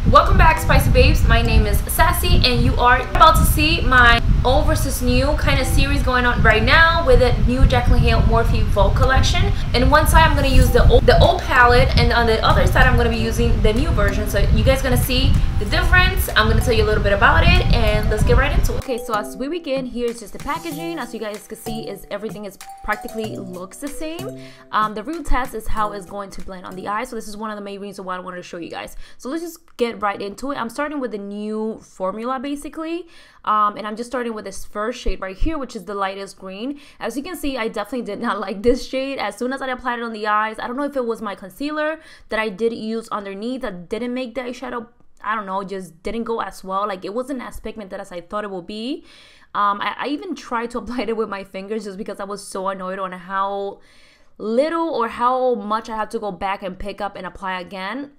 Welcome back, Spicy Babes. My name is Sassy and you are about to see my old versus new kind of series going on right now with the new Jaclyn Hill Morphe Vogue collection. And one side I'm going to use the old palette, and on the other side I'm going to be using the new version. So you guys going to see the difference. I'm going to tell you a little bit about it and let's get right into it. Okay, so as we begin, here is just the packaging. As you guys can see, is everything is practically looks the same. The real test is how it's going to blend on the eye. So this is one of the main reasons why I wanted to show you guys. So let's just get right into it. I'm starting with the new formula basically, and I'm just starting with this first shade right here, which is the lightest green. As you can see, I definitely did not like this shade. As soon as I applied it on the eyes, I don't know if it was my concealer that I did use underneath that didn't make the eyeshadow, I don't know, just didn't go as well. Like, it wasn't as pigmented as I thought it would be. I even tried to apply it with my fingers just because I was so annoyed on how little or how much I had to go back and pick up and apply again.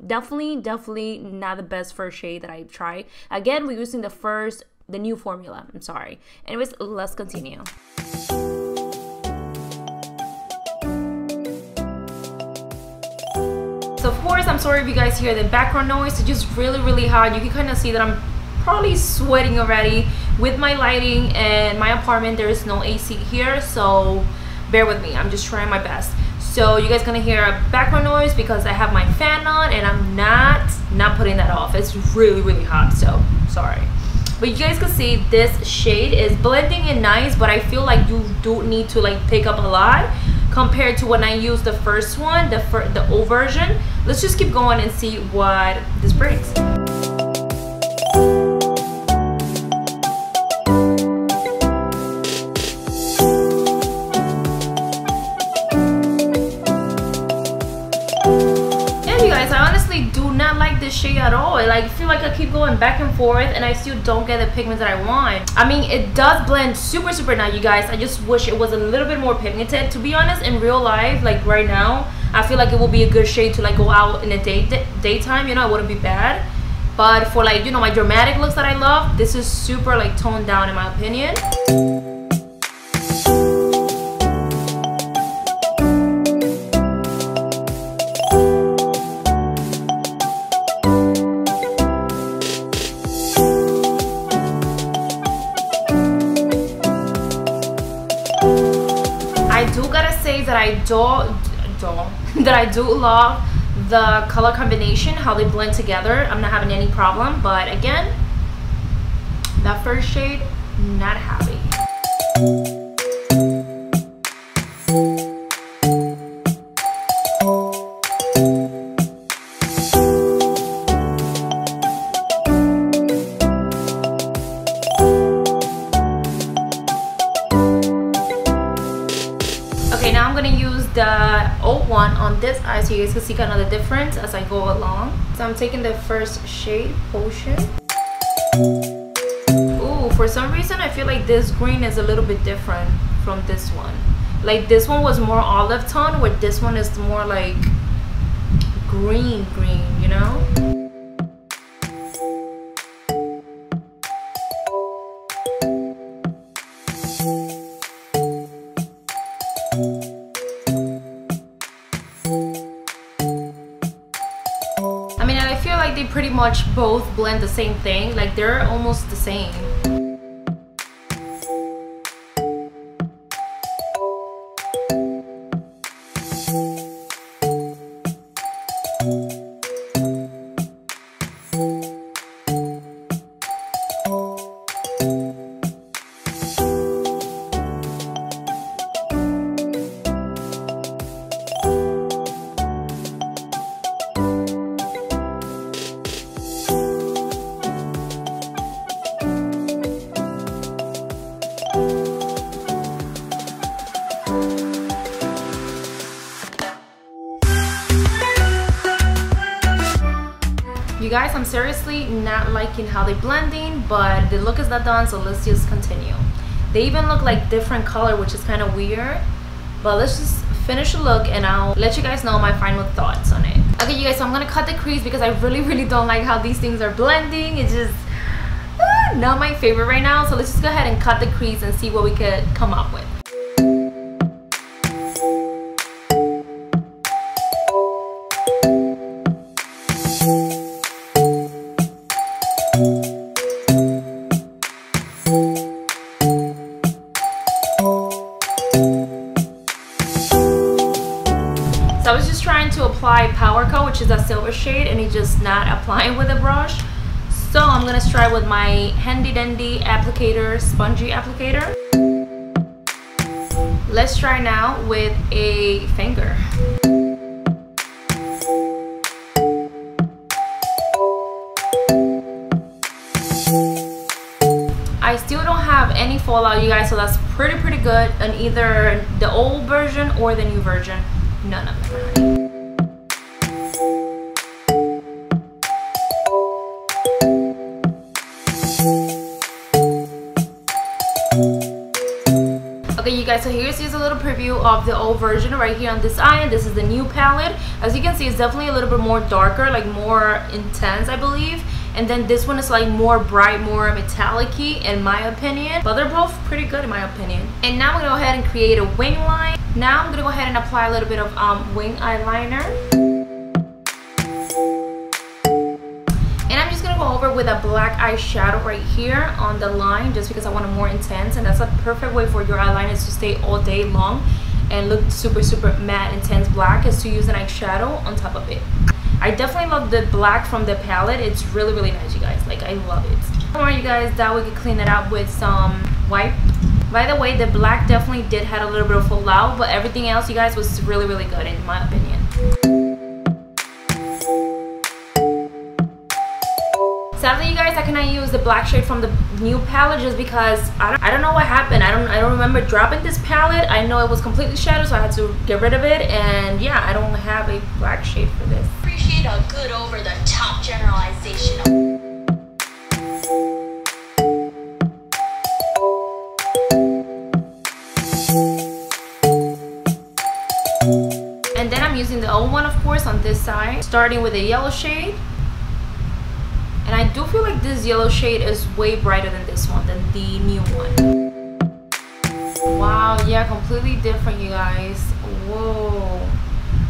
Definitely not the best first shade that I've tried. Again, we're using the new formula. I'm sorry. Anyways, let's continue. So of course, I'm sorry if you guys hear the background noise. It's just really hot. You can kind of see that I'm probably sweating already with my lighting and my apartment. There is no AC here, so bear with me. I'm just trying my best. So you guys gonna hear a background noise because I have my fan on and I'm not putting that off. It's really hot, so sorry. But you guys can see this shade is blending in nice, but I feel like you do need to like pick up a lot compared to when I used the first one, the old version. Let's just keep going and see what this brings. This shade at all. I feel like I keep going back and forth and I still don't get the pigment that I want. I mean, it does blend super nice, you guys. I just wish it was a little bit more pigmented. To be honest, in real life, like right now, I feel like it will be a good shade to like go out in the daytime, you know. It wouldn't be bad. But for like, you know, my dramatic looks that I love, this is super like toned down in my opinion. That I do love the color combination, how they blend together. I'm not having any problem, but again, that first shade, not happy. Now I'm going to use the old one on this eye so you guys can see kind of the difference as I go along. So I'm taking the first shade, Potion. Ooh, for some reason I feel like this green is a little bit different from this one. Like this one was more olive tone, where this one is more like green, you know? I mean, I feel like they pretty much both blend the same thing. Like they're almost the same. You guys, I'm seriously not liking how they're blending, but the look is not done, so let's just continue. They even look like different color, which is kind of weird, but let's just finish the look and I'll let you guys know my final thoughts on it. Okay, you guys, so I'm gonna cut the crease because I really don't like how these things are blending. It's just not my favorite right now, so let's just go ahead and cut the crease and see what we could come up with. So I was just trying to apply Power Coat, which is a silver shade, and it's just not applying with a brush. So I'm gonna try with my handy dandy applicator, spongy applicator. Let's try now with a finger. I still don't have any fallout, you guys, so that's pretty good on either the old version or the new version. None of them. Okay, you guys, so here's just a little preview of the old version right here on this eye, and this is the new palette. As you can see, it's definitely a little bit more darker, like more intense, I believe. And then this one is like more bright, more metallic-y in my opinion. But they're both pretty good in my opinion. And now I'm gonna go ahead and create a wing line. Now I'm gonna go ahead and apply a little bit of wing eyeliner. And I'm just gonna go over with a black eyeshadow right here on the line, just because I want it more intense, and that's a perfect way for your eyeliners to stay all day long and look super matte intense black, is to use an eyeshadow on top of it. I definitely love the black from the palette. It's really nice, you guys. Like, I love it. Don't worry, you guys, that we can clean it up with some wipe. By the way, the black definitely did have a little bit of fallout, but everything else, you guys, was really good in my opinion. Sadly, you guys, I cannot use the black shade from the new palette just because I don't know what happened. I don't remember dropping this palette. I know it was completely shadowed, so I had to get rid of it. And yeah, I don't have a black shade for this. Appreciate a good over-the-top generalization. And then I'm using the old one, of course, on this side, starting with a yellow shade. And I do feel like this yellow shade is way brighter than this one, than the new one. Wow, yeah, completely different, you guys. Whoa.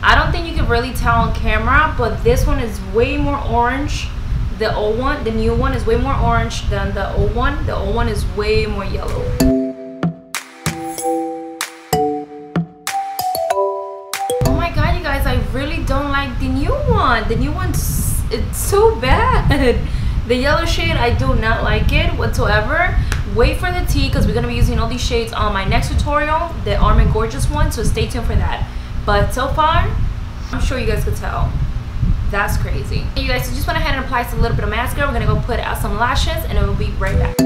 I don't think you can really tell on camera, but this one is way more orange. The old one, the new one, is way more orange than the old one. The old one is way more yellow. Oh my god, you guys, I really don't like the new one. The new one's, it's so bad. The yellow shade, I do not like it whatsoever. Wait for the tea, because we're going to be using all these shades on my next tutorial, the Arm & Gorgeous one, so stay tuned for that. But so far, I'm sure you guys could tell, that's crazy. You guys, so just went ahead and applied a little bit of mascara. We're going to go put out some lashes, and then we'll be right back.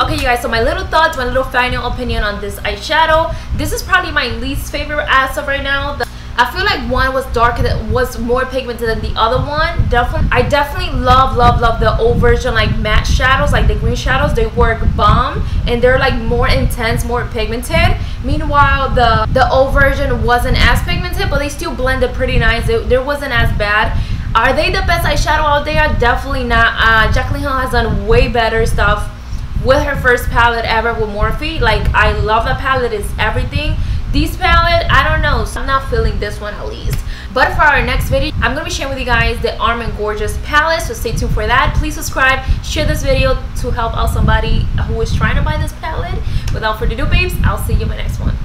Okay, you guys, so my little thoughts, my little final opinion on this eyeshadow. This is probably my least favorite as of right now. I feel like one was darker, that was more pigmented than the other one. I definitely love the old version, like matte shadows, like the green shadows. They work bomb, and they're like more intense, more pigmented. Meanwhile, the old version wasn't as pigmented, but they still blended pretty nice. There wasn't as bad. Are they the best eyeshadow out there? Definitely not. Jaclyn Hill has done way better stuff with her first palette ever with Morphe. Like, I love that palette, it's everything. This palette, I don't know, so I'm not feeling this one at least. But for our next video, I'm going to be sharing with you guys the Arm & Gorgeous palette, so stay tuned for that. Please subscribe, share this video to help out somebody who is trying to buy this palette. Without further ado, babes, I'll see you in my next one.